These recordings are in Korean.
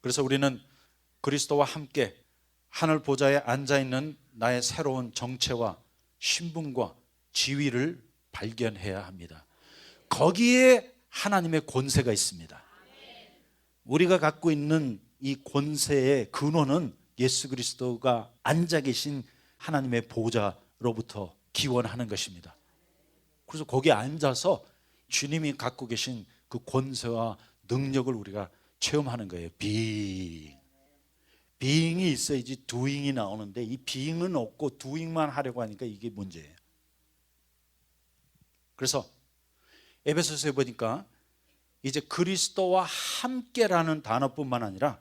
그래서 우리는 그리스도와 함께 하늘 보좌에 앉아있는 나의 새로운 정체와 신분과 지위를 발견해야 합니다. 거기에 하나님의 권세가 있습니다. 우리가 갖고 있는 이 권세의 근원은 예수 그리스도가 앉아 계신 하나님의 보좌로부터 기원하는 것입니다. 그래서 거기에 앉아서 주님이 갖고 계신 그 권세와 능력을 우리가 체험하는 거예요. being이 있어야지 doing이 나오는데 이 being은 없고 doing만 하려고 하니까 이게 문제예요. 그래서 에베소서에 보니까 이제 그리스도와 함께라는 단어뿐만 아니라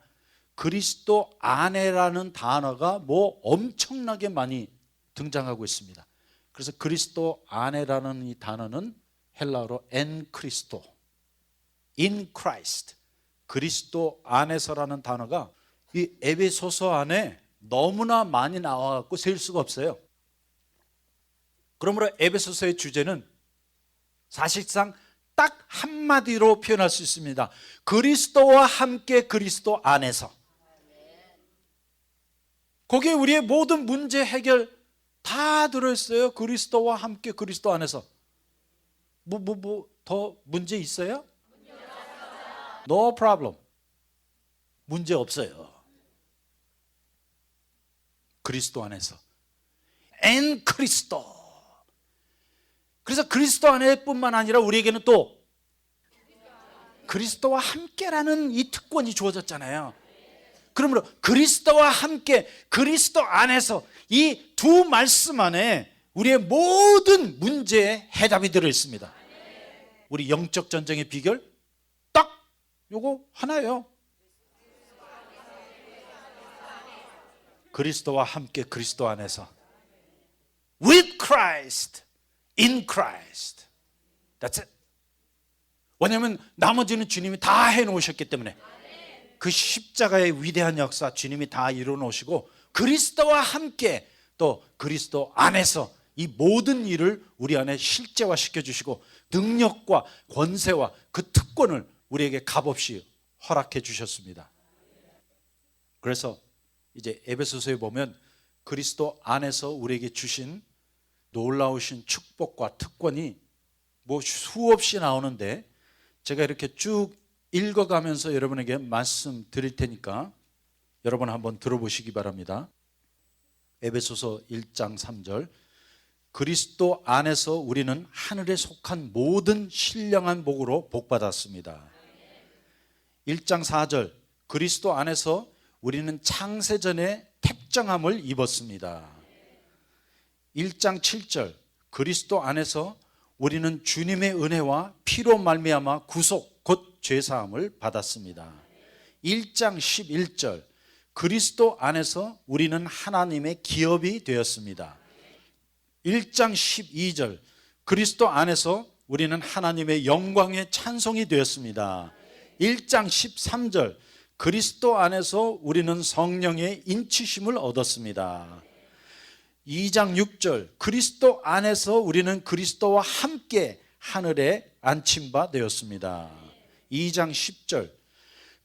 그리스도 안에라는 단어가 뭐 엄청나게 많이 등장하고 있습니다. 그래서 그리스도 안에라는 이 단어는 헬라어로 en Christo, in Christ, 그리스도 안에서라는 단어가 이 에베소서 안에 너무나 많이 나와갖고 셀 수가 없어요. 그러므로 에베소서의 주제는 사실상 딱 한마디로 표현할 수 있습니다. 그리스도와 함께 그리스도 안에서. 거기에 우리의 모든 문제 해결 다 들어있어요. 그리스도와 함께 그리스도 안에서. 더 문제 있어요? No problem. 문제 없어요. 그리스도 안에서. en Cristo. 그래서 그리스도 안에뿐만 아니라 우리에게는 또 그리스도와 함께라는 이 특권이 주어졌잖아요. 그러므로 그리스도와 함께 그리스도 안에서 이 두 말씀 안에 우리의 모든 문제에 해답이 들어있습니다. 우리 영적 전쟁의 비결 딱 요거 하나예요. 그리스도와 함께 그리스도 안에서 with Christ, in Christ. That's it. 왜냐하면 나머지는 주님이 다 해놓으셨기 때문에 그 십자가의 위대한 역사 주님이 다 이뤄놓으시고 그리스도와 함께 또 그리스도 안에서 이 모든 일을 우리 안에 실제화시켜 주시고 능력과 권세와 그 특권을 우리에게 값없이 허락해 주셨습니다. 그래서 이제 에베소서에 보면 그리스도 안에서 우리에게 주신 놀라우신 축복과 특권이 뭐 수없이 나오는데 제가 이렇게 쭉 읽어가면서 여러분에게 말씀드릴 테니까 여러분 한번 들어보시기 바랍니다. 에베소서 1장 3절 그리스도 안에서 우리는 하늘에 속한 모든 신령한 복으로 복받았습니다. 1장 4절 그리스도 안에서 우리는 창세전에 택정함을 입었습니다. 1장 7절 그리스도 안에서 우리는 주님의 은혜와 피로 말미암아 구속 곧 죄사함을 받았습니다. 1장 11절 그리스도 안에서 우리는 하나님의 기업이 되었습니다. 1장 12절 그리스도 안에서 우리는 하나님의 영광의 찬송이 되었습니다. 1장 13절 그리스도 안에서 우리는 성령의 인치심을 얻었습니다. 2장 6절 그리스도 안에서 우리는 그리스도와 함께 하늘에 안침바 되었습니다. 2장 10절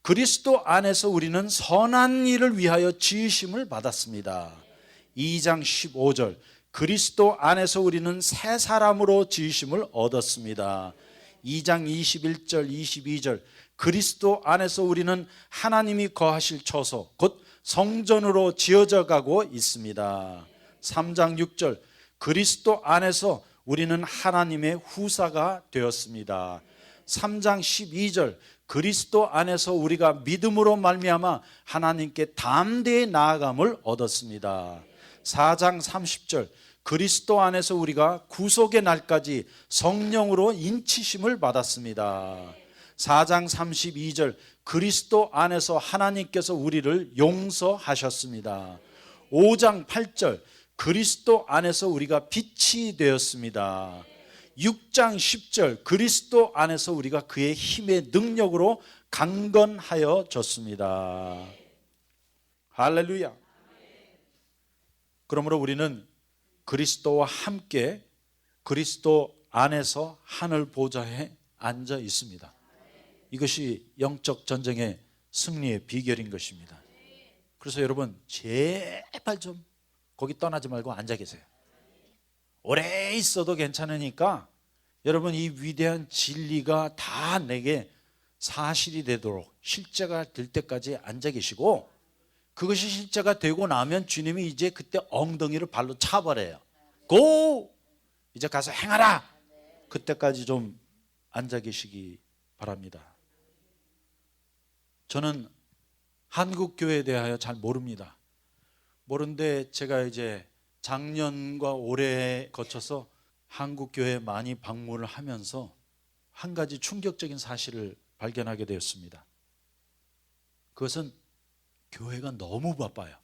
그리스도 안에서 우리는 선한 일을 위하여 지으심을 받았습니다. 2장 15절 그리스도 안에서 우리는 새 사람으로 지으심을 얻었습니다. 2장 21절 22절 그리스도 안에서 우리는 하나님이 거하실 처소 곧 성전으로 지어져 가고 있습니다. 3장 6절 그리스도 안에서 우리는 하나님의 후사가 되었습니다. 3장 12절 그리스도 안에서 우리가 믿음으로 말미암아 하나님께 담대히 나아감을 얻었습니다. 4장 30절 그리스도 안에서 우리가 구속의 날까지 성령으로 인치심을 받았습니다. 4장 32절 그리스도 안에서 하나님께서 우리를 용서하셨습니다. 5장 8절 그리스도 안에서 우리가 빛이 되었습니다. 6장 10절 그리스도 안에서 우리가 그의 힘의 능력으로 강건하여졌습니다. 할렐루야. 그러므로 우리는 그리스도와 함께 그리스도 안에서 하늘 보좌에 앉아 있습니다. 이것이 영적 전쟁의 승리의 비결인 것입니다. 그래서 여러분 제발 좀 거기 떠나지 말고 앉아 계세요. 오래 있어도 괜찮으니까 여러분 이 위대한 진리가 다 내게 사실이 되도록 실제가 될 때까지 앉아 계시고, 그것이 실제가 되고 나면 주님이 이제 그때 엉덩이를 발로 차버려요. 고! 이제 가서 행하라! 그때까지 좀 앉아 계시기 바랍니다. 저는 한국 교회에 대하여 잘 모릅니다. 모르는데 제가 이제 작년과 올해에 거쳐서 한국 교회에 많이 방문을 하면서 한 가지 충격적인 사실을 발견하게 되었습니다. 그것은 교회가 너무 바빠요.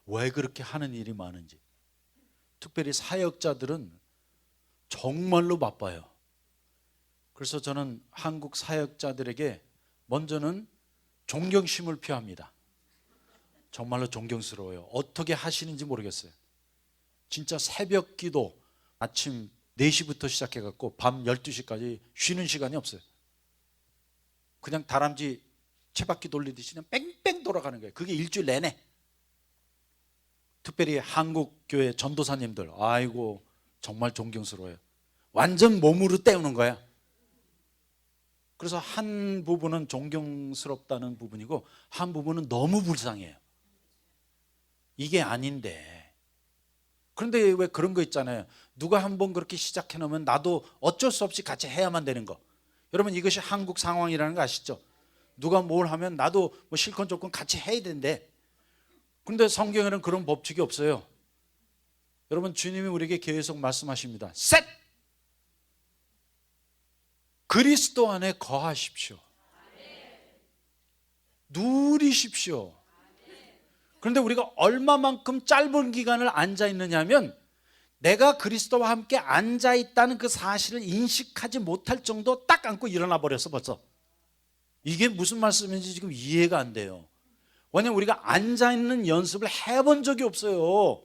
왜 그렇게 하는 일이 많은지. 특별히 사역자들은 정말로 바빠요. 그래서 저는 한국 사역자들에게 먼저는 존경심을 표합니다. 정말로 존경스러워요. 어떻게 하시는지 모르겠어요. 진짜 새벽 기도 아침 4시부터 시작해갖고 밤 12시까지 쉬는 시간이 없어요. 그냥 다람쥐 채바퀴 돌리듯이 그냥 뺑뺑 돌아가는 거예요. 그게 일주일 내내. 특별히 한국 교회 전도사님들, 아이고 정말 존경스러워요. 완전 몸으로 때우는 거야. 그래서 한 부분은 존경스럽다는 부분이고 한 부분은 너무 불쌍해요. 이게 아닌데. 그런데 왜 그런 거 있잖아요. 누가 한번 그렇게 시작해 놓으면 나도 어쩔 수 없이 같이 해야만 되는 거. 여러분 이것이 한국 상황이라는 거 아시죠? 누가 뭘 하면 나도 뭐 실컷 조건 같이 해야 된대. 그런데 성경에는 그런 법칙이 없어요. 여러분 주님이 우리에게 계속 말씀하십니다. 셋! 그리스도 안에 거하십시오. 누리십시오. 그런데 우리가 얼마만큼 짧은 기간을 앉아 있느냐면 내가 그리스도와 함께 앉아 있다는 그 사실을 인식하지 못할 정도 딱 안고 일어나 버렸어 벌써. 이게 무슨 말씀인지 지금 이해가 안 돼요. 왜냐하면 우리가 앉아 있는 연습을 해본 적이 없어요.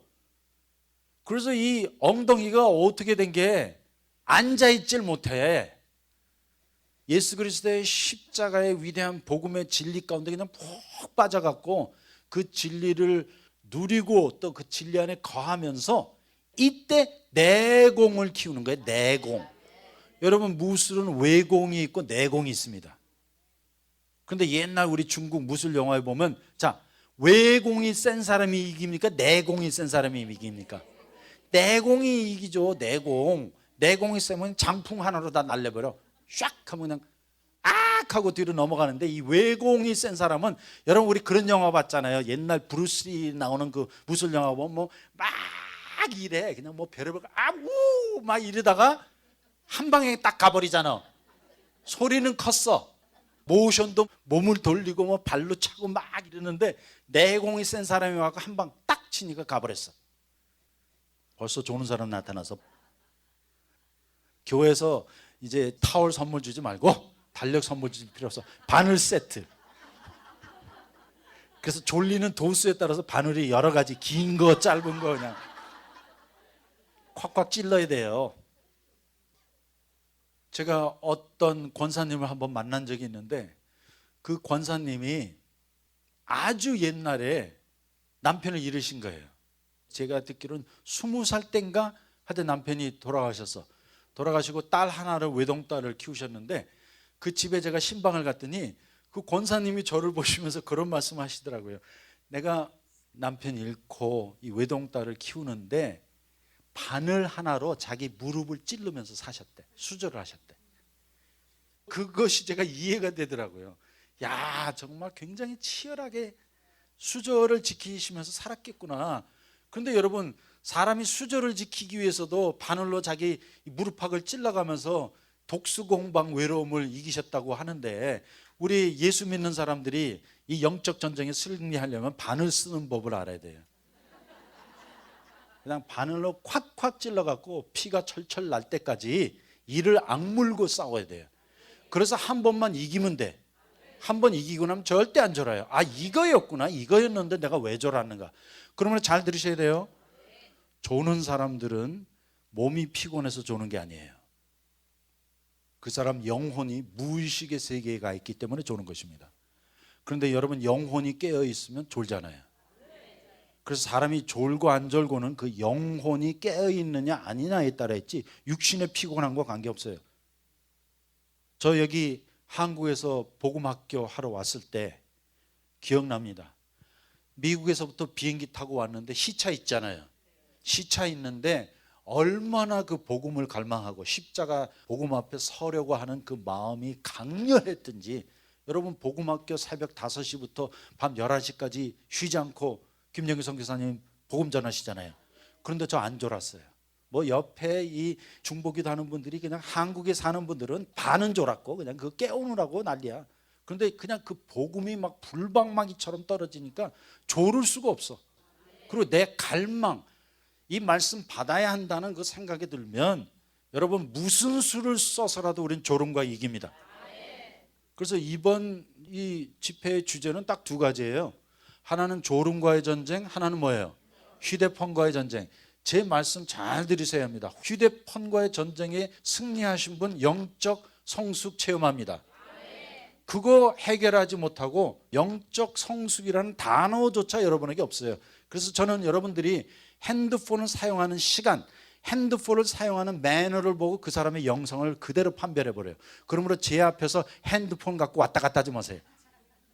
그래서 이 엉덩이가 어떻게 된 게 앉아 있질 못해. 예수 그리스도의 십자가의 위대한 복음의 진리 가운데 그냥 푹 빠져갖고 그 진리를 누리고 또 그 진리 안에 거하면서 이때 내공을 키우는 거예요. 내공. 여러분 무술은 외공이 있고 내공이 있습니다. 그런데 옛날 우리 중국 무술 영화에 보면 자 외공이 센 사람이 이깁니까? 내공이 센 사람이 이깁니까? 내공이 이기죠. 내공이 세면 장풍 하나로 다 날려버려. 샥 하면 그냥 악 하고 뒤로 넘어가는데 이 외공이 센 사람은 여러분 우리 그런 영화 봤잖아요. 옛날 브루스리 나오는 그 무술 영화 보면 뭐 막 이래 그냥 뭐 별의별 아우 막 이러다가 한 방에 딱 가버리잖아. 소리는 컸어. 모션도 몸을 돌리고 뭐 발로 차고 막 이러는데 내공이 센 사람이 와서 한 방 딱 치니까 가버렸어. 벌써 좋은 사람 나타나서 교회에서 이제 타월 선물 주지 말고 달력 선물 줄 필요 없어. 바늘 세트. 그래서 졸리는 도수에 따라서 바늘이 여러 가지 긴 거 짧은 거 그냥 콱콱 찔러야 돼요. 제가 어떤 권사님을 한번 만난 적이 있는데 그 권사님이 아주 옛날에 남편을 잃으신 거예요. 제가 듣기로는 20살 땐가 하여튼 남편이 돌아가시고 딸 하나를 외동딸을 키우셨는데 그 집에 제가 신방을 갔더니 그 권사님이 저를 보시면서 그런 말씀 하시더라고요. 내가 남편 잃고 이 외동딸을 키우는데 바늘 하나로 자기 무릎을 찌르면서 사셨대. 수절을 하셨대. 그것이 제가 이해가 되더라고요. 야 정말 굉장히 치열하게 수절을 지키시면서 살았겠구나. 그런데 여러분 사람이 수절을 지키기 위해서도 바늘로 자기 무릎팍을 찔러가면서 독수공방 외로움을 이기셨다고 하는데 우리 예수 믿는 사람들이 이 영적 전쟁에 승리하려면 바늘 쓰는 법을 알아야 돼요. 그냥 바늘로 콱콱 찔러갖고 피가 철철 날 때까지 이를 악물고 싸워야 돼요. 그래서 한 번만 이기면 돼. 한 번 이기고 나면 절대 안 졸아요. 아 이거였구나. 이거였는데 내가 왜 졸았는가. 그러면 잘 들으셔야 돼요. 조는 사람들은 몸이 피곤해서 조는 게 아니에요. 그 사람 영혼이 무의식의 세계에 가 있기 때문에 조는 것입니다. 그런데 여러분 영혼이 깨어 있으면 졸잖아요. 그래서 사람이 졸고 안 졸고는 그 영혼이 깨어 있느냐 아니냐에 따라 있지 육신의 피곤함과 관계없어요. 저 여기 한국에서 복음학교 하러 왔을 때 기억납니다. 미국에서부터 비행기 타고 왔는데 시차 있잖아요. 시차 있는데 얼마나 그 복음을 갈망하고 십자가 복음 앞에 서려고 하는 그 마음이 강렬했든지, 여러분 복음학교 새벽 5시부터 밤 11시까지 쉬지 않고 김영기 선교사님 복음 전하시잖아요. 그런데 저 안 졸았어요. 뭐 옆에 이 중보기도 하는 분들이 그냥 한국에 사는 분들은 반은 졸았고 그냥 그 깨우느라고 난리야. 그런데 그냥 그 복음이 막 불방망이처럼 떨어지니까 졸을 수가 없어. 그리고 내 갈망, 이 말씀 받아야 한다는 그 생각이 들면 여러분 무슨 수를 써서라도 우린 졸음과 이깁니다. 그래서 이번 이 집회의 주제는 딱 2가지예요. 하나는 졸음과의 전쟁, 하나는 뭐예요? 휴대폰과의 전쟁. 제 말씀 잘 들으셔야 합니다. 휴대폰과의 전쟁에 승리하신 분 영적 성숙 체험합니다. 그거 해결하지 못하고 영적 성숙이라는 단어조차 여러분에게 없어요. 그래서 저는 여러분들이 핸드폰을 사용하는 시간, 핸드폰을 사용하는 매너를 보고 그 사람의 영성을 그대로 판별해버려요. 그러므로 제 앞에서 핸드폰 갖고 왔다 갔다 하지 마세요.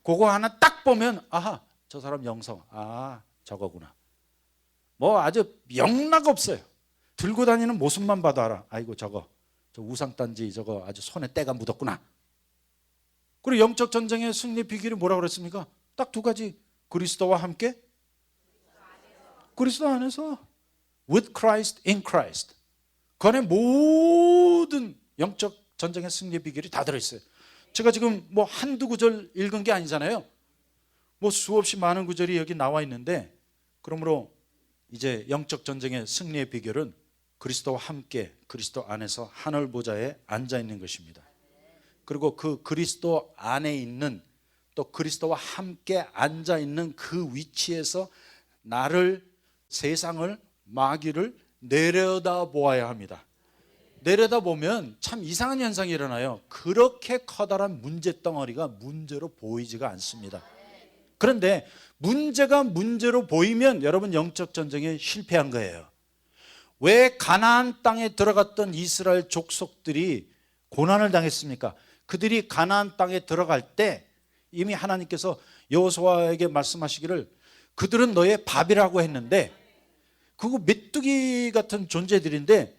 그거 하나 딱 보면 아하, 저 사람 영성, 아 저거구나. 뭐 아주 영락 없어요. 들고 다니는 모습만 봐도 알아. 아이고 저 우상단지 저거 아주 손에 때가 묻었구나. 그리고 영적 전쟁의 승리 비결이 뭐라고 그랬습니까? 딱 2가지. 그리스도와 함께, 그리스도 안에서, with Christ, in Christ. 그 안에 모든 영적 전쟁의 승리 비결이 다 들어있어요. 제가 지금 뭐 한두 구절 읽은 게 아니잖아요. 뭐 수없이 많은 구절이 여기 나와 있는데, 그러므로 이제 영적 전쟁의 승리의 비결은 그리스도와 함께 그리스도 안에서 하늘 보좌에 앉아 있는 것입니다. 그리고 그 그리스도 안에 있는, 또 그리스도와 함께 앉아 있는 그 위치에서 나를, 세상을, 마귀를 내려다 보아야 합니다. 내려다 보면 참 이상한 현상이 일어나요. 그렇게 커다란 문제덩어리가 문제로 보이지가 않습니다. 그런데 문제가 문제로 보이면 여러분 영적 전쟁에 실패한 거예요. 왜 가나안 땅에 들어갔던 이스라엘 족속들이 고난을 당했습니까? 그들이 가나안 땅에 들어갈 때 이미 하나님께서 여호수아에게 말씀하시기를 그들은 너의 밥이라고 했는데, 그거 메뚜기 같은 존재들인데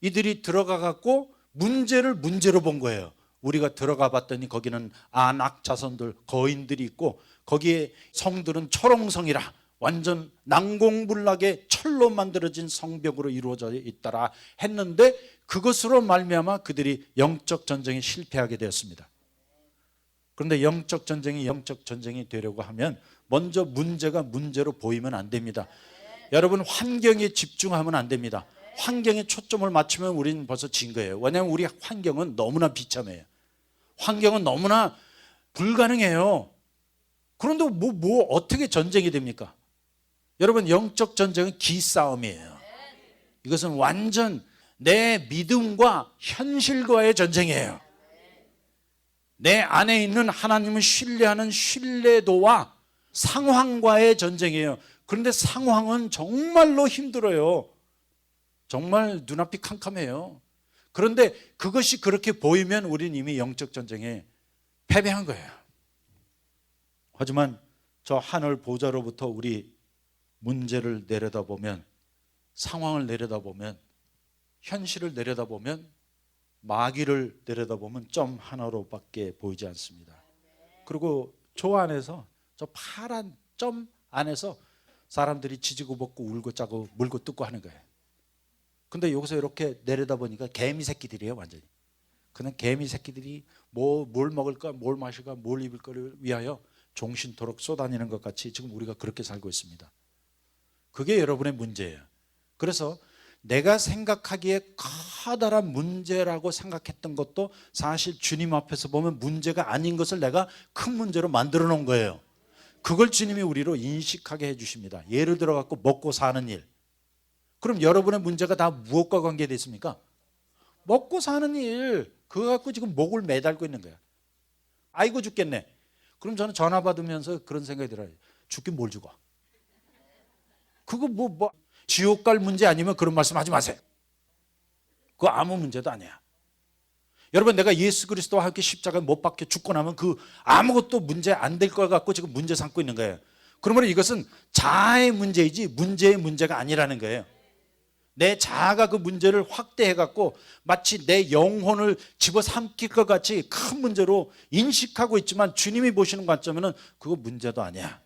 이들이 들어가 갖고 문제를 문제로 본 거예요. 우리가 들어가 봤더니 거기는 아낙 자손들, 거인들이 있고 거기에 성들은 초롱성이라 완전 난공불락의 철로 만들어진 성벽으로 이루어져 있더라 했는데, 그것으로 말미암아 그들이 영적 전쟁에 실패하게 되었습니다. 그런데 영적 전쟁이 되려고 하면 먼저 문제가 문제로 보이면 안 됩니다. 여러분 환경에 집중하면 안 됩니다. 환경에 초점을 맞추면 우리는 벌써 진 거예요. 왜냐하면 우리 환경은 너무나 비참해요. 환경은 너무나 불가능해요. 그런데 뭐 어떻게 전쟁이 됩니까? 여러분 영적 전쟁은 기싸움이에요. 이것은 완전 내 믿음과 현실과의 전쟁이에요. 내 안에 있는 하나님을 신뢰하는 신뢰도와 상황과의 전쟁이에요. 그런데 상황은 정말로 힘들어요. 정말 눈앞이 캄캄해요. 그런데 그것이 그렇게 보이면 우리는 이미 영적 전쟁에 패배한 거예요. 하지만 저 하늘 보좌로부터 우리 문제를 내려다보면, 상황을 내려다보면, 현실을 내려다보면, 마귀를 내려다보면 점 하나로밖에 보이지 않습니다. 그리고 저 안에서, 저 파란 점 안에서 사람들이 지지고 볶고 울고 짜고 물고 뜯고 하는 거예요. 근데 여기서 이렇게 내려다보니까 개미 새끼들이에요. 완전히 그냥 개미 새끼들이 뭘 먹을까, 뭘 마실까, 뭘 입을 거를 위하여 종신토록 쏘다니는 것 같이 지금 우리가 그렇게 살고 있습니다. 그게 여러분의 문제예요. 그래서 내가 생각하기에 커다란 문제라고 생각했던 것도 사실 주님 앞에서 보면 문제가 아닌 것을 내가 큰 문제로 만들어 놓은 거예요. 그걸 주님이 우리로 인식하게 해주십니다. 예를 들어 갖고 먹고 사는 일. 그럼 여러분의 문제가 다 무엇과 관계되어 있습니까? 먹고 사는 일. 그거 갖고 지금 목을 매달고 있는 거야. 아이고 죽겠네. 그럼 저는 전화 받으면서 그런 생각이 들어요. 죽긴 뭘 죽어. 그거 뭐 지옥 갈 문제 아니면 그런 말씀 하지 마세요. 그거 아무 문제도 아니야. 여러분, 내가 예수 그리스도와 함께 십자가에 못 박혀 죽고 나면 그 아무것도 문제 안 될 것 같고 지금 문제 삼고 있는 거예요. 그러므로 이것은 자아의 문제이지 문제의 문제가 아니라는 거예요. 내 자아가 그 문제를 확대해 갖고 마치 내 영혼을 집어삼킬 것 같이 큰 문제로 인식하고 있지만, 주님이 보시는 관점에는 그거 문제도 아니야.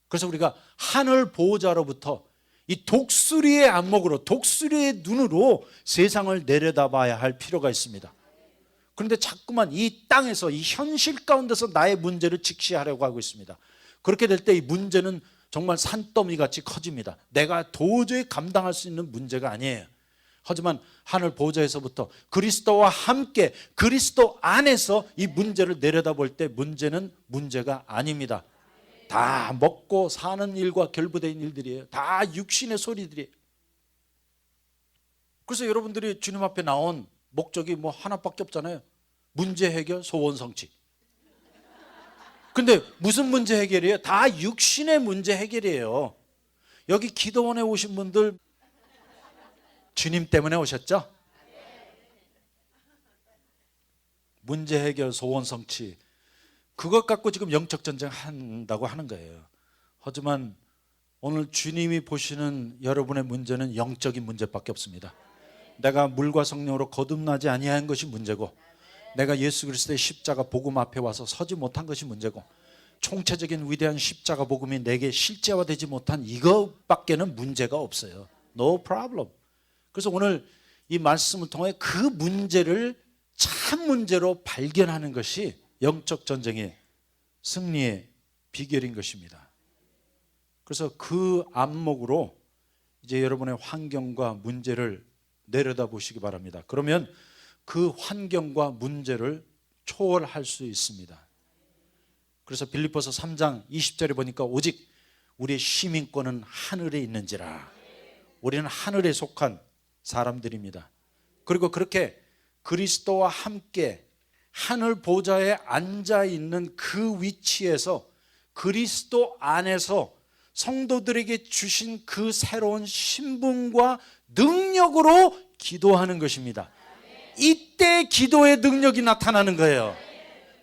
그래서 우리가 하늘 보호자로부터 이 독수리의 안목으로, 독수리의 눈으로 세상을 내려다봐야 할 필요가 있습니다. 그런데 자꾸만 이 땅에서, 이 현실 가운데서 나의 문제를 직시하려고 하고 있습니다. 그렇게 될 때 이 문제는 정말 산더미 같이 커집니다. 내가 도저히 감당할 수 있는 문제가 아니에요. 하지만 하늘 보호자에서부터 그리스도와 함께 그리스도 안에서 이 문제를 내려다볼 때 문제는 문제가 아닙니다. 다 먹고 사는 일과 결부된 일들이에요. 다 육신의 소리들이에요. 그래서 여러분들이 주님 앞에 나온 목적이 뭐 하나밖에 없잖아요. 문제 해결, 소원 성취. 근데 무슨 문제 해결이에요? 다 육신의 문제 해결이에요. 여기 기도원에 오신 분들 주님 때문에 오셨죠? 문제 해결, 소원 성취, 그것 갖고 지금 영적 전쟁 한다고 하는 거예요. 하지만 오늘 주님이 보시는 여러분의 문제는 영적인 문제밖에 없습니다. 내가 물과 성령으로 거듭나지 아니한 것이 문제고, 내가 예수 그리스도의 십자가 복음 앞에 와서 서지 못한 것이 문제고, 총체적인 위대한 십자가 복음이 내게 실제화되지 못한 이것밖에는 문제가 없어요. No problem. 그래서 오늘 이 말씀을 통해 그 문제를 참 문제로 발견하는 것이 영적 전쟁의 승리의 비결인 것입니다. 그래서 그 안목으로 이제 여러분의 환경과 문제를 내려다보시기 바랍니다. 그러면 그 환경과 문제를 초월할 수 있습니다. 그래서 빌립보서 3장 20절에 보니까 오직 우리의 시민권은 하늘에 있는지라. 우리는 하늘에 속한 사람들입니다. 그리고 그렇게 그리스도와 함께 하늘 보좌에 앉아 있는 그 위치에서 그리스도 안에서 성도들에게 주신 그 새로운 신분과 능력으로 기도하는 것입니다. 이때 기도의 능력이 나타나는 거예요.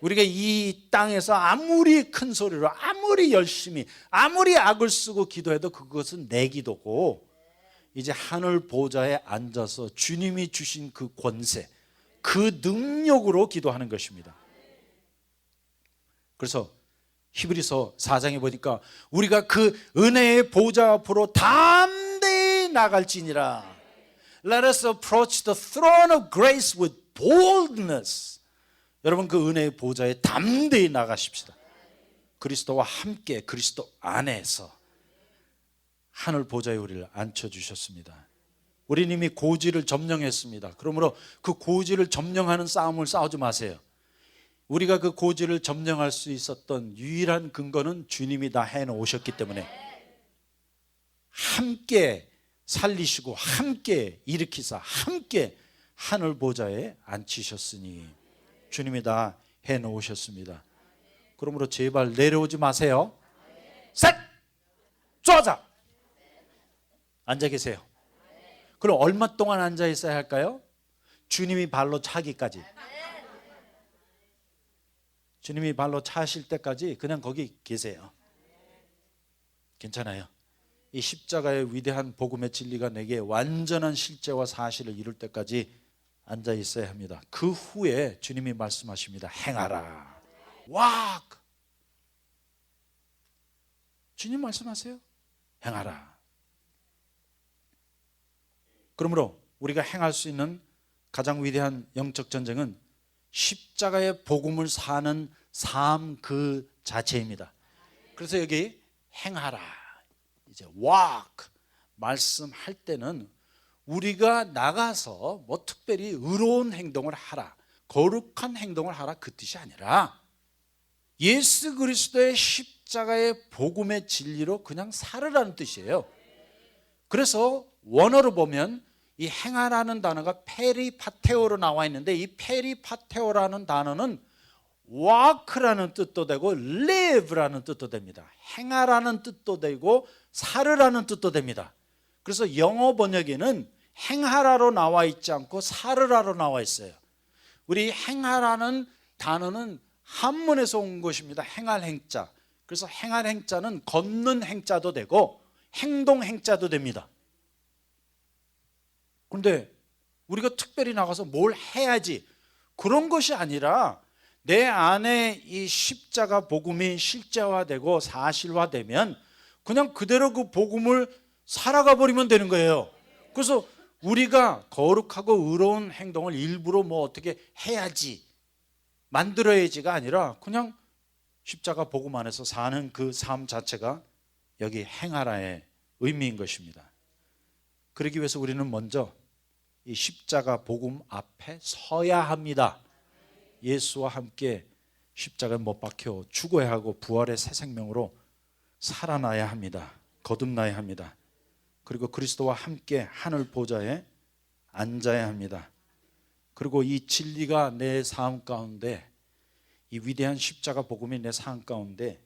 우리가 이 땅에서 아무리 큰 소리로, 아무리 열심히, 아무리 악을 쓰고 기도해도 그것은 내 기도고, 이제 하늘 보좌에 앉아서 주님이 주신 그 권세, 그 능력으로 기도하는 것입니다. 그래서 히브리서 4장에 보니까 우리가 그 은혜의 보좌 앞으로 담대히 나갈지니라. Let us approach the throne of grace with boldness. 여러분, 그 은혜의 보좌에 담대히 나가십시다. 그리스도와 함께 그리스도 안에서 하늘 보좌에 우리를 앉혀주셨습니다. 우리는 이미 고지를 점령했습니다. 그러므로 그 고지를 점령하는 싸움을 싸우지 마세요. 우리가 그 고지를 점령할 수 있었던 유일한 근거는 주님이 다 해놓으셨기 때문에, 함께 살리시고 함께 일으키사 함께 하늘 보좌에 앉히셨으니 주님이 다 해놓으셨습니다. 그러므로 제발 내려오지 마세요. 셋! 쪼자! 앉아 계세요. 그럼 얼마 동안 앉아 있어야 할까요? 주님이 발로 차기까지. 주님이 발로 차실 때까지 그냥 거기 계세요. 괜찮아요. 이 십자가의 위대한 복음의 진리가 내게 완전한 실제와 사실을 이룰 때까지 앉아 있어야 합니다. 그 후에 주님이 말씀하십니다. 행하라. walk. 주님 말씀하세요. 행하라. 그러므로 우리가 행할 수 있는 가장 위대한 영적 전쟁은 십자가의 복음을 사는 삶 그 자체입니다. 그래서 여기 행하라, 이제 walk 말씀할 때는 우리가 나가서 뭐 특별히 의로운 행동을 하라, 거룩한 행동을 하라, 그 뜻이 아니라 예수 그리스도의 십자가의 복음의 진리로 그냥 살으라는 뜻이에요. 그래서 원어로 보면 이 행하라는 단어가 페리파테오로 나와 있는데, 이 페리파테오라는 단어는 walk라는 뜻도 되고 live라는 뜻도 됩니다. 행하라는 뜻도 되고 살으라는 뜻도 됩니다. 그래서 영어 번역에는 행하라로 나와 있지 않고 살으라로 나와 있어요. 우리 행하라는 단어는 한문에서 온 것입니다. 행할 행자. 그래서 행할 행자는 걷는 행자도 되고 행동 행자도 됩니다. 그런데 우리가 특별히 나가서 뭘 해야지 그런 것이 아니라 내 안에 이 십자가 복음이 실제화되고 사실화되면 그냥 그대로 그 복음을 살아가 버리면 되는 거예요. 그래서 우리가 거룩하고 의로운 행동을 일부러 뭐 어떻게 해야지 만들어야지가 아니라 그냥 십자가 복음 안에서 사는 그 삶 자체가 여기 행하라의 의미인 것입니다. 그러기 위해서 우리는 먼저 이 십자가 복음 앞에 서야 합니다. 예수와 함께 십자가에 못 박혀 죽어야 하고 부활의 새 생명으로 살아나야 합니다. 거듭나야 합니다. 그리고 그리스도와 함께 하늘 보좌에 앉아야 합니다. 그리고 이 진리가 내 삶 가운데, 이 위대한 십자가 복음이 내 삶 가운데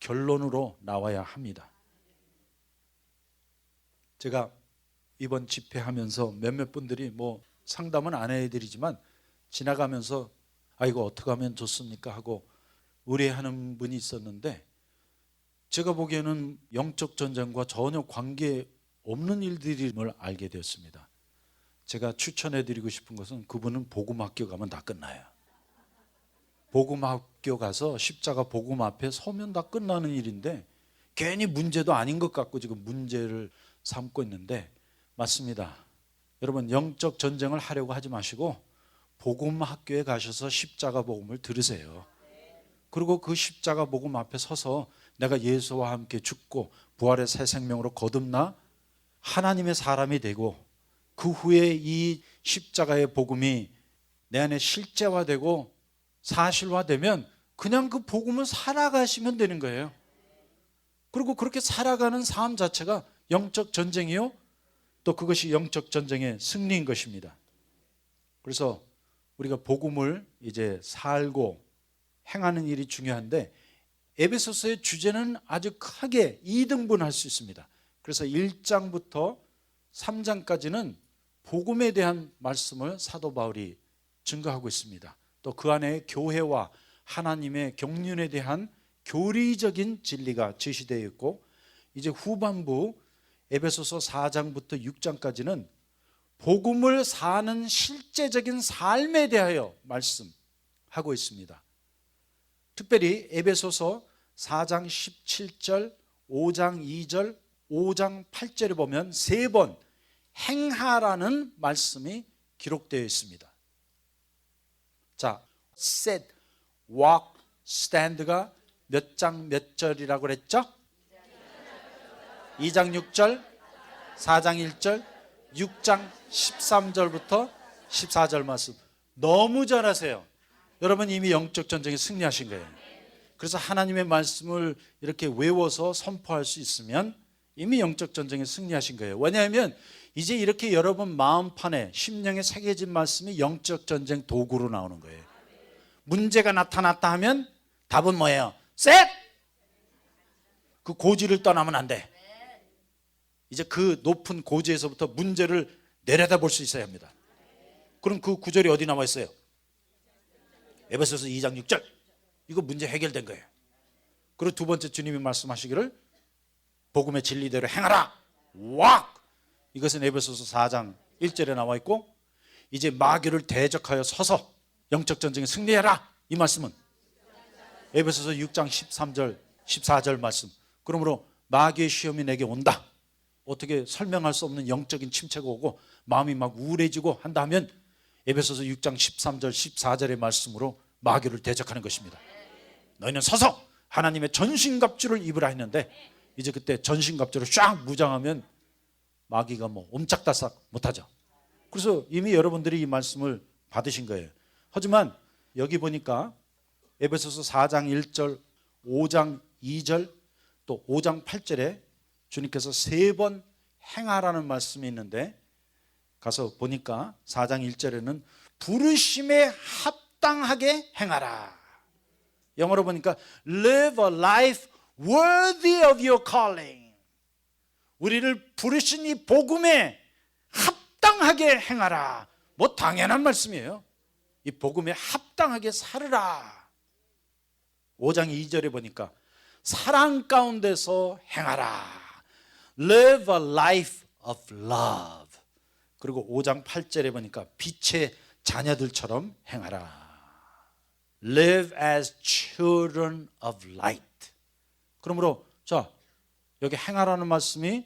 결론으로 나와야 합니다. 제가 이번 집회하면서 몇몇 분들이 뭐 상담은 안 해드리지만 지나가면서 이거 어떻게 하면 좋습니까 하고 의뢰하는 분이 있었는데, 제가 보기에는 영적 전쟁과 전혀 관계 없는 일들임을 알게 되었습니다. 제가 추천해드리고 싶은 것은 그분은 복음학교 가면 다 끝나요. 복음학교 가서 십자가 복음 앞에 서면 다 끝나는 일인데 괜히 문제도 아닌 것 같고 지금 문제를 삼고 있는데, 맞습니다. 여러분, 영적 전쟁을 하려고 하지 마시고 복음학교에 가셔서 십자가 복음을 들으세요. 그리고 그 십자가 복음 앞에 서서 내가 예수와 함께 죽고 부활의 새 생명으로 거듭나 하나님의 사람이 되고 그 후에 이 십자가의 복음이 내 안에 실제화되고 사실화되면 그냥 그 복음을 살아가시면 되는 거예요. 그리고 그렇게 살아가는 삶 자체가 영적 전쟁이요, 또 그것이 영적 전쟁의 승리인 것입니다. 그래서 우리가 복음을 이제 살고 행하는 일이 중요한데, 에베소서의 주제는 아주 크게 2등분할 수 있습니다. 그래서 1장부터 3장까지는 복음에 대한 말씀을 사도 바울이 증거하고 있습니다. 또 그 안에 교회와 하나님의 경륜에 대한 교리적인 진리가 제시되어 있고, 이제 후반부 에베소서 4장부터 6장까지는 복음을 사는 실제적인 삶에 대하여 말씀하고 있습니다. 특별히 에베소서 4장 17절, 5장 2절, 5장 8절에 보면 3번 행하라는 말씀이 기록되어 있습니다. 자, set, walk, stand가 몇 장 몇 절이라고 그랬죠? 2장 6절, 4장 1절, 6장 13절부터 14절 말씀. 너무 잘하세요. 여러분 이미 영적 전쟁에 승리하신 거예요. 그래서 하나님의 말씀을 이렇게 외워서 선포할 수 있으면 이미 영적 전쟁에 승리하신 거예요. 왜냐하면 이제 이렇게 여러분 마음판에 심령에 새겨진 말씀이 영적 전쟁 도구로 나오는 거예요. 문제가 나타났다 하면 답은 뭐예요? 셋! 그 고지를 떠나면 안 돼. 이제 그 높은 고지에서부터 문제를 내려다볼 수 있어야 합니다. 그럼 그 구절이 어디 나와 있어요? 에베소서 2장 6절. 이거 문제 해결된 거예요. 그리고 두 번째 주님이 말씀하시기를 복음의 진리대로 행하라. 와! 이것은 에베소서 4장 1절에 나와 있고, 이제 마귀를 대적하여 서서 영적 전쟁에 승리해라. 이 말씀은 에베소서 6장 13절 14절 말씀. 그러므로 마귀의 시험이 내게 온다. 어떻게 설명할 수 없는 영적인 침체가 오고 마음이 막 우울해지고 한다면 에베소서 6장 13절 14절의 말씀으로 마귀를 대적하는 것입니다. 너희는 서서 하나님의 전신갑주를 입으라 했는데, 이제 그때 전신갑주를 쫙 무장하면 마귀가 뭐 옴짝달싹 못하죠. 그래서 이미 여러분들이 이 말씀을 받으신 거예요. 하지만 여기 보니까 에베소서 4장 1절, 5장 2절, 또 5장 8절에 주님께서 3번 행하라는 말씀이 있는데, 가서 보니까 4장 1절에는 부르심에 합당하게 행하라. 영어로 보니까 live a life worthy of your calling. 우리를 부르신 이 복음에 합당하게 행하라. 뭐 당연한 말씀이에요. 이 복음에 합당하게 살으라. 5장 2절에 보니까 사랑 가운데서 행하라. Live a life of love. 그리고 5장 8절에 보니까 빛의 자녀들처럼 행하라. Live as children of light. 그러므로 자, 여기 행하라는 말씀이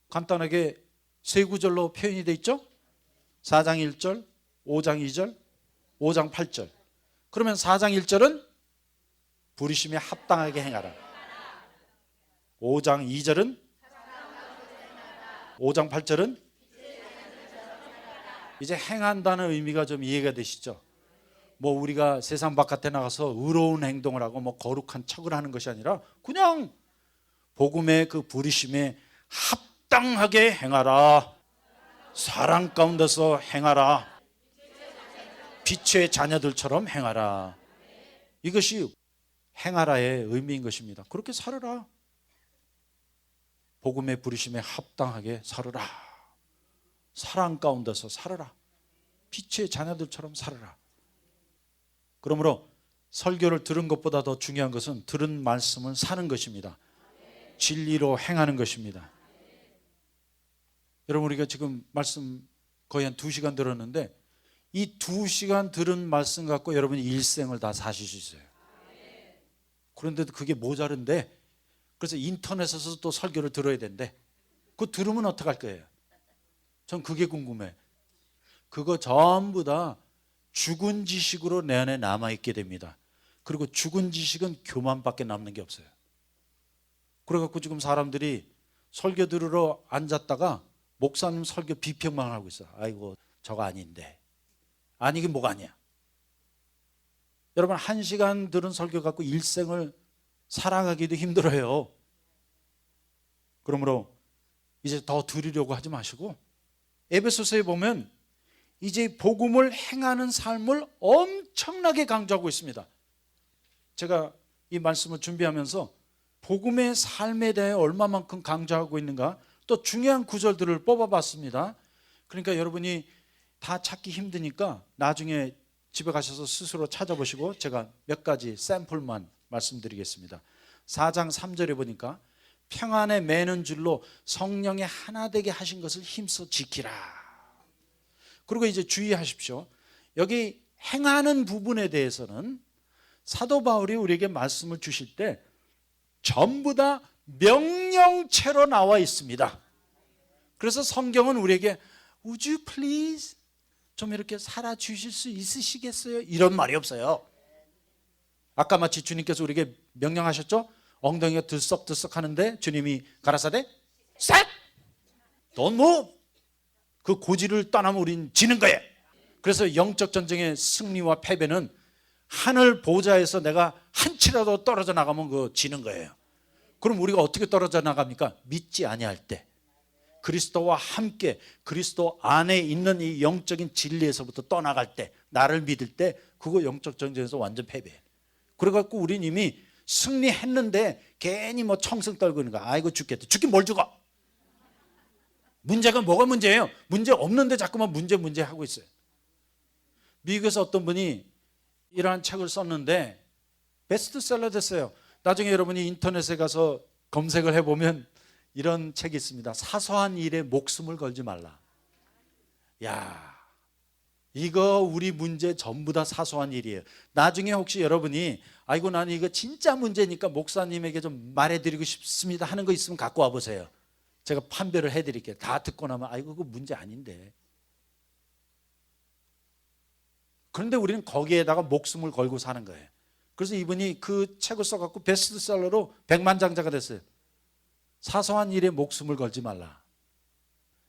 간단하게 세 구절로 표현이 되어 있죠? 4장 1절, 5장 2절, 5장 8절. 그러면 4장 1절은 부르심에 합당하게 행하라. 5장 2절은 5장 8절은 이제 행한다는 의미가 좀 이해가 되시죠? 뭐 우리가 세상 바깥에 나가서 의로운 행동을 하고 뭐 거룩한 척을 하는 것이 아니라 그냥 복음의 그 부르심에 합당하게 행하라. 사랑 가운데서 행하라. 빛의 자녀들처럼 행하라. 이것이 행하라의 의미인 것입니다. 그렇게 살아라. 복음의 부르심에 합당하게 살아라. 사랑 가운데서 살아라. 빛의 자녀들처럼 살아라. 그러므로 설교를 들은 것보다 더 중요한 것은 들은 말씀을 사는 것입니다. 진리로 행하는 것입니다. 여러분, 우리가 지금 말씀 거의 한 2시간 들었는데 이 2시간 들은 말씀 갖고 여러분이 일생을 다 사실 수 있어요. 그런데도 그게 모자른데 그래서 인터넷에서 또 설교를 들어야 된대. 그거 들으면 어떡할 거예요? 전 그게 궁금해. 그거 전부 다 죽은 지식으로 내 안에 남아있게 됩니다. 그리고 죽은 지식은 교만밖에 남는 게 없어요. 그래갖고 지금 사람들이 설교 들으러 앉았다가 목사님 설교 비평만 하고 있어. 아이고 저거 아닌데. 아니긴 뭐가 아니야. 여러분 1시간 들은 설교 갖고 일생을 살아가기도 힘들어요. 그러므로 이제 더 들으려고 하지 마시고 에베소서에 보면 이제 복음을 행하는 삶을 엄청나게 강조하고 있습니다. 제가 이 말씀을 준비하면서 복음의 삶에 대해 얼마만큼 강조하고 있는가 또 중요한 구절들을 뽑아봤습니다. 그러니까 여러분이 다 찾기 힘드니까 나중에 집에 가셔서 스스로 찾아보시고 제가 몇 가지 샘플만 말씀드리겠습니다. 4장 3절에 보니까 평안에 매는 줄로 성령의 하나 되게 하신 것을 힘써 지키라. 그리고 이제 주의하십시오. 여기 행하는 부분에 대해서는 사도 바울이 우리에게 말씀을 주실 때 전부 다 명령체로 나와 있습니다. 그래서 성경은 우리에게 Would you please 좀 이렇게 살아주실 수 있으시겠어요? 이런 말이 없어요. 아까 마치 주님께서 우리에게 명령하셨죠? 엉덩이가 들썩들썩 하는데 주님이 가라사대 Stop! Don't move! 그 고지를 떠나면 우린 지는 거예요. 그래서 영적 전쟁의 승리와 패배는 하늘 보좌에서 내가 한 치라도 떨어져 나가면 그 지는 거예요. 그럼 우리가 어떻게 떨어져 나갑니까? 믿지 아니할 때 그리스도와 함께 그리스도 안에 있는 이 영적인 진리에서부터 떠나갈 때 나를 믿을 때 그거 영적 전쟁에서 완전 패배해요. 그래갖고 우린 이미 승리했는데 괜히 뭐 청승 떨고 있는 거야. 아이고 죽겠다. 죽긴 뭘 죽어. 문제가 뭐가 문제예요? 문제 없는데 자꾸만 문제 하고 있어요. 미국에서 어떤 분이 이러한 책을 썼는데 베스트셀러 됐어요. 나중에 여러분이 인터넷에 가서 검색을 해보면 이런 책이 있습니다. 사소한 일에 목숨을 걸지 말라. 야, 이거 우리 문제 전부 다 사소한 일이에요. 나중에 혹시 여러분이 아이고 나는 이거 진짜 문제니까 목사님에게 좀 말해드리고 싶습니다 하는 거 있으면 갖고 와보세요. 제가 판별을 해드릴게요. 다 듣고 나면 아이고 그거 문제 아닌데. 그런데 우리는 거기에다가 목숨을 걸고 사는 거예요. 그래서 이분이 그 책을 써갖고 베스트셀러로 백만장자가 됐어요. 사소한 일에 목숨을 걸지 말라.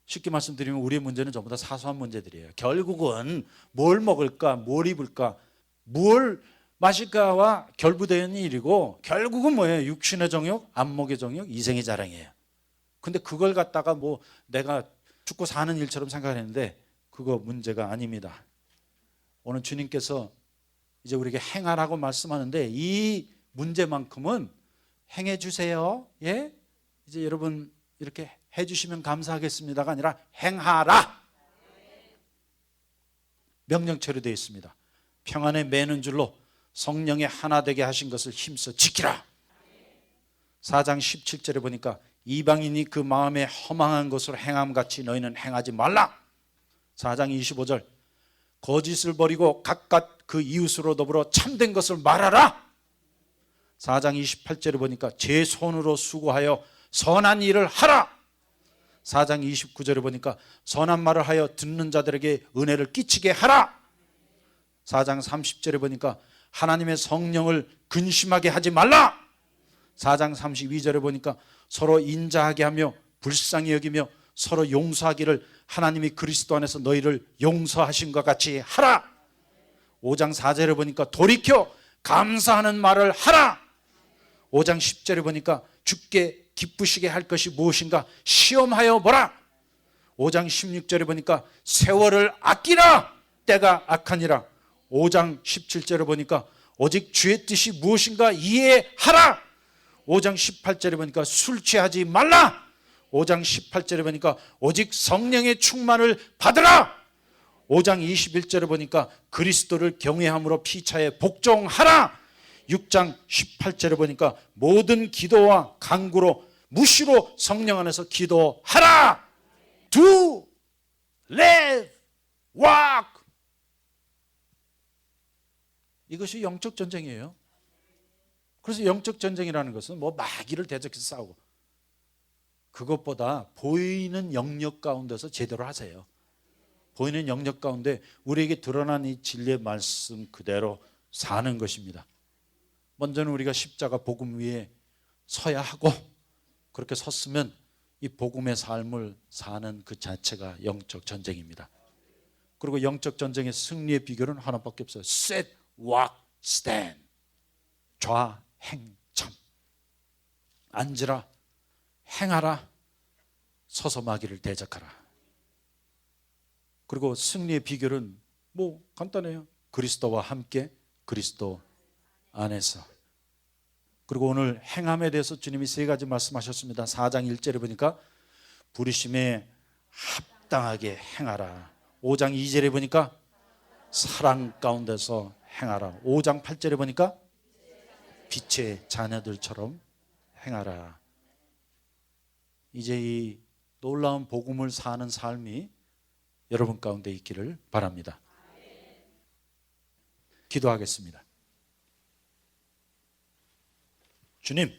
쉽게 말씀드리면 우리의 문제는 전부 다 사소한 문제들이에요. 결국은 뭘 먹을까, 뭘 입을까, 뭘 마실까와 결부되어 있는 일이고 결국은 뭐예요? 육신의 정욕, 안목의 정욕, 이생의 자랑이에요. 근데 그걸 갖다가 뭐 내가 죽고 사는 일처럼 생각했는데 그거 문제가 아닙니다. 오늘 주님께서 이제 우리에게 행하라고 말씀하는데 이 문제만큼은 행해 주세요. 예? 이제 여러분 이렇게 해 주시면 감사하겠습니다가 아니라 행하라. 명령체로 되어 있습니다. 평안에 매는 줄로 성령의 하나 되게 하신 것을 힘써 지키라. 4장 17절에 보니까 이방인이 그 마음에 허망한 것으로 행함같이 너희는 행하지 말라. 4장 25절 거짓을 버리고 각각 그 이웃으로 더불어 참된 것을 말하라. 4장 28절에 보니까 제 손으로 수고하여 선한 일을 하라. 4장 29절에 보니까 선한 말을 하여 듣는 자들에게 은혜를 끼치게 하라. 4장 30절에 보니까 하나님의 성령을 근심하게 하지 말라. 4장 32절에 보니까 서로 인자하게 하며 불쌍히 여기며 서로 용서하기를 하나님이 그리스도 안에서 너희를 용서하신 것 같이 하라. 5장 4절에 보니까 돌이켜 감사하는 말을 하라. 5장 10절에 보니까 주께 기쁘시게 할 것이 무엇인가 시험하여 보라. 5장 16절에 보니까 세월을 아끼라. 때가 악하니라. 5장 17절에 보니까 오직 주의 뜻이 무엇인가 이해하라. 5장 18절에 보니까 술 취하지 말라. 5장 18절에 보니까 오직 성령의 충만을 받으라. 5장 21절에 보니까 그리스도를 경외함으로 피차에 복종하라. 6장 18절에 보니까 모든 기도와 간구로 무시로 성령 안에서 기도하라. Do, live, walk. 이것이 영적 전쟁이에요. 그래서 영적 전쟁이라는 것은 뭐 마귀를 대적해서 싸우고, 그것보다 보이는 영역 가운데서 제대로 하세요. 보이는 영역 가운데 우리에게 드러난 이 진리의 말씀 그대로 사는 것입니다. 먼저는 우리가 십자가 복음 위에 서야 하고, 그렇게 섰으면 이 복음의 삶을 사는 그 자체가 영적 전쟁입니다. 그리고 영적 전쟁의 승리의 비결은 하나밖에 없어요. Sit, walk, stand. 좌행참. 앉으라, 행하라, 서서 마귀를 대적하라. 그리고 승리의 비결은 뭐 간단해요. 그리스도와 함께, 그리스도 안에서. 그리고 오늘 행함에 대해서 주님이 세 가지 말씀하셨습니다. 4장 1절에 보니까 부르심에 합당하게 행하라. 5장 2절에 보니까 사랑 가운데서 행하라. 5장 8절에 보니까 빛의 자녀들처럼 행하라. 이제 이 놀라운 복음을 사는 삶이 여러분 가운데 있기를 바랍니다. 기도하겠습니다. 주님,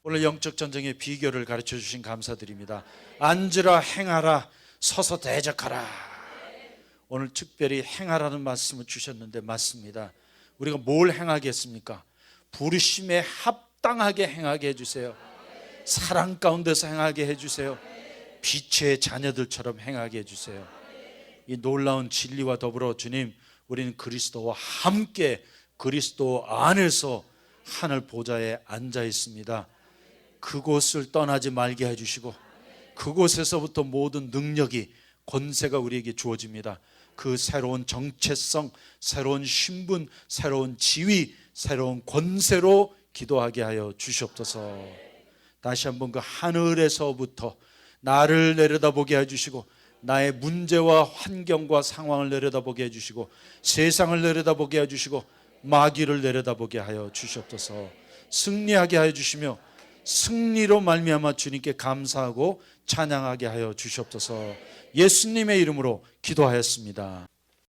오늘 영적 전쟁의 비결을 가르쳐 주신 감사드립니다. 앉으라, 행하라, 서서 대적하라. 오늘 특별히 행하라는 말씀을 주셨는데 맞습니다. 우리가 뭘 행하겠습니까? 부르심에 합당하게 행하게 해주세요. 사랑 가운데서 행하게 해주세요. 빛의 자녀들처럼 행하게 해주세요. 이 놀라운 진리와 더불어 주님, 우리는 그리스도와 함께 그리스도 안에서 하늘 보좌에 앉아 있습니다. 그곳을 떠나지 말게 해주시고, 그곳에서부터 모든 능력이, 권세가 우리에게 주어집니다. 그 새로운 정체성, 새로운 신분, 새로운 지위, 새로운 권세로 기도하게 하여 주시옵소서. 다시 한번 그 하늘에서부터 나를 내려다보게 해주시고, 나의 문제와 환경과 상황을 내려다보게 해주시고, 세상을 내려다보게 해주시고, 마귀를 내려다보게 하여 주시옵소서. 승리하게 하여 주시며 승리로 말미암아 주님께 감사하고 찬양하게 하여 주시옵소서. 예수님의 이름으로 기도하였습니다.